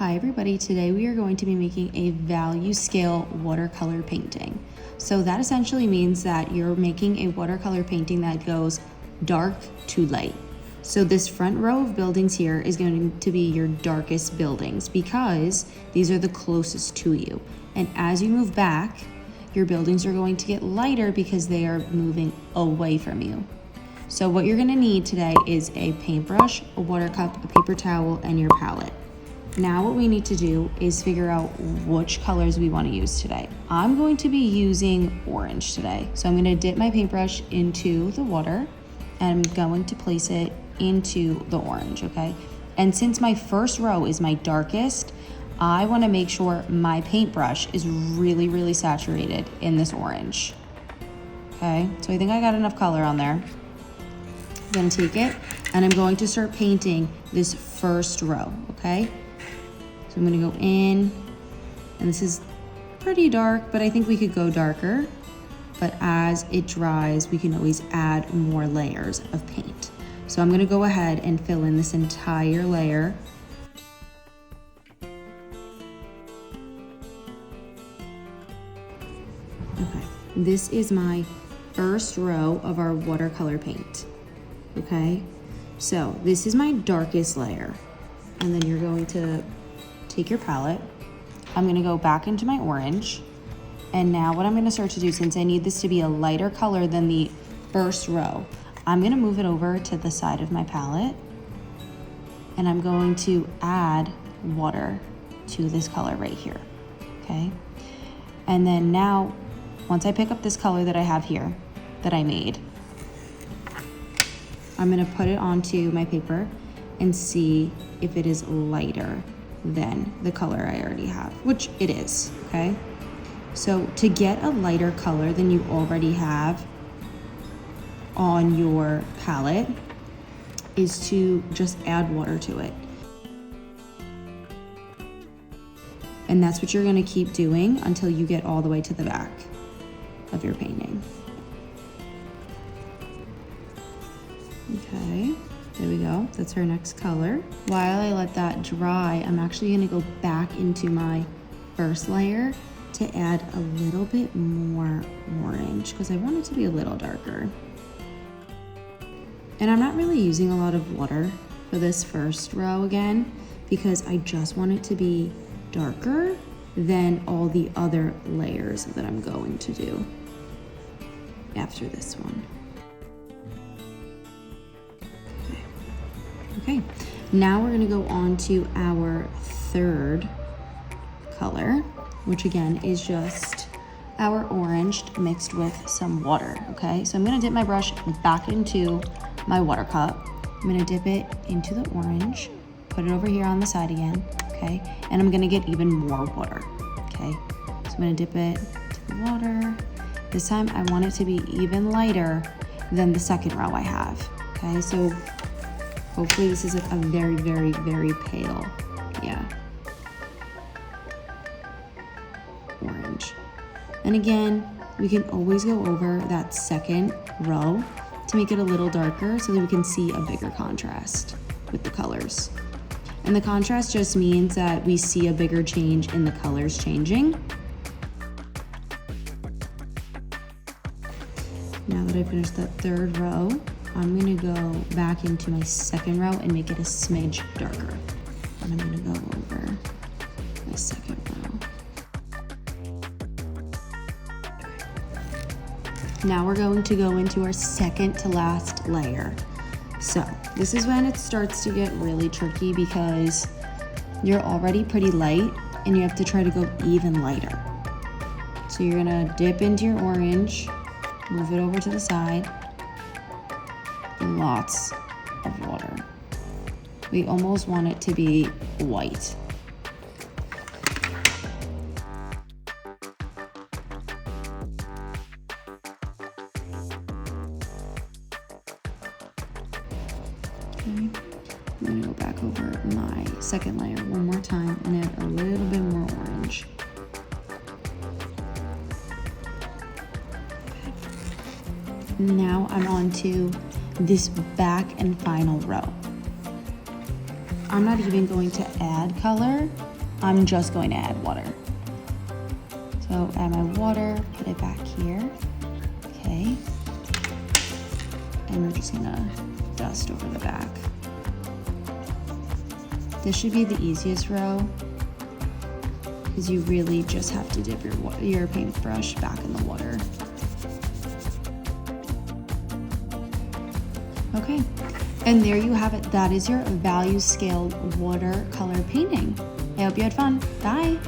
Hi everybody, today we are going to be making a value scale watercolor painting. So that essentially means that you're making a watercolor painting that goes dark to light. So this front row of buildings here is going to be your darkest buildings because these are the closest to you. And as you move back, your buildings are going to get lighter because they are moving away from you. So what you're gonna need today is a paintbrush, a water cup, a paper towel, and your palette. Now what we need to do is figure out which colors we want to use today. I'm going to be using orange today. So I'm going to dip my paintbrush into the water and I'm going to place it into the orange, okay? And since my first row is my darkest, I want to make sure my paintbrush is really, really saturated in this orange. Okay, so I think I got enough color on there. I'm going to take it and I'm going to start painting this first row, okay? So I'm gonna go in, and this is pretty dark, but I think we could go darker. But as it dries, we can always add more layers of paint. So I'm gonna go ahead and fill in this entire layer. Okay, this is my first row of our watercolor paint, okay? So this is my darkest layer, and then you're going to take your palette. I'm gonna go back into my orange. And now what I'm gonna start to do, since I need this to be a lighter color than the first row, I'm gonna move it over to the side of my palette. And I'm going to add water to this color right here, okay? And then now, once I pick up this color that I have here, that I made, I'm gonna put it onto my paper and see if it is lighter than the color I already have, which it is, okay? So to get a lighter color than you already have on your palette is to just add water to it. And that's what you're gonna keep doing until you get all the way to the back of your painting. Okay. There we go, that's our next color. While I let that dry, I'm actually gonna go back into my first layer to add a little bit more orange because I want it to be a little darker. And I'm not really using a lot of water for this first row again because I just want it to be darker than all the other layers that I'm going to do after this one. Okay, now we're gonna go on to our third color, which again is just our orange mixed with some water, okay? So I'm gonna dip my brush back into my water cup. I'm gonna dip it into the orange, put it over here on the side again, okay? And I'm gonna get even more water, okay? So I'm gonna dip it to the water. This time I want it to be even lighter than the second row I have, okay? So hopefully this is a very, very, very pale, orange. And again, we can always go over that second row to make it a little darker so that we can see a bigger contrast with the colors. And the contrast just means that we see a bigger change in the colors changing. Now that I finished that third row, I'm gonna go back into my second row and make it a smidge darker. And I'm gonna go over my second row. Now we're going to go into our second to last layer. So this is when it starts to get really tricky because you're already pretty light and you have to try to go even lighter. So you're gonna dip into your orange, move it over to the side, lots of water. We almost want it to be white. Okay. I'm gonna go back over my second layer one more time and add a little bit more orange. Okay. Now I'm on to this back and final row. I'm not even going to add color I'm just going to add water. So add my water, put it back here. Okay. And we're just gonna dust over the back. This should be the easiest row because you really just have to dip your paintbrush back in the water. Okay, and there you have it. That is your value scaled watercolor painting. I hope you had fun. Bye.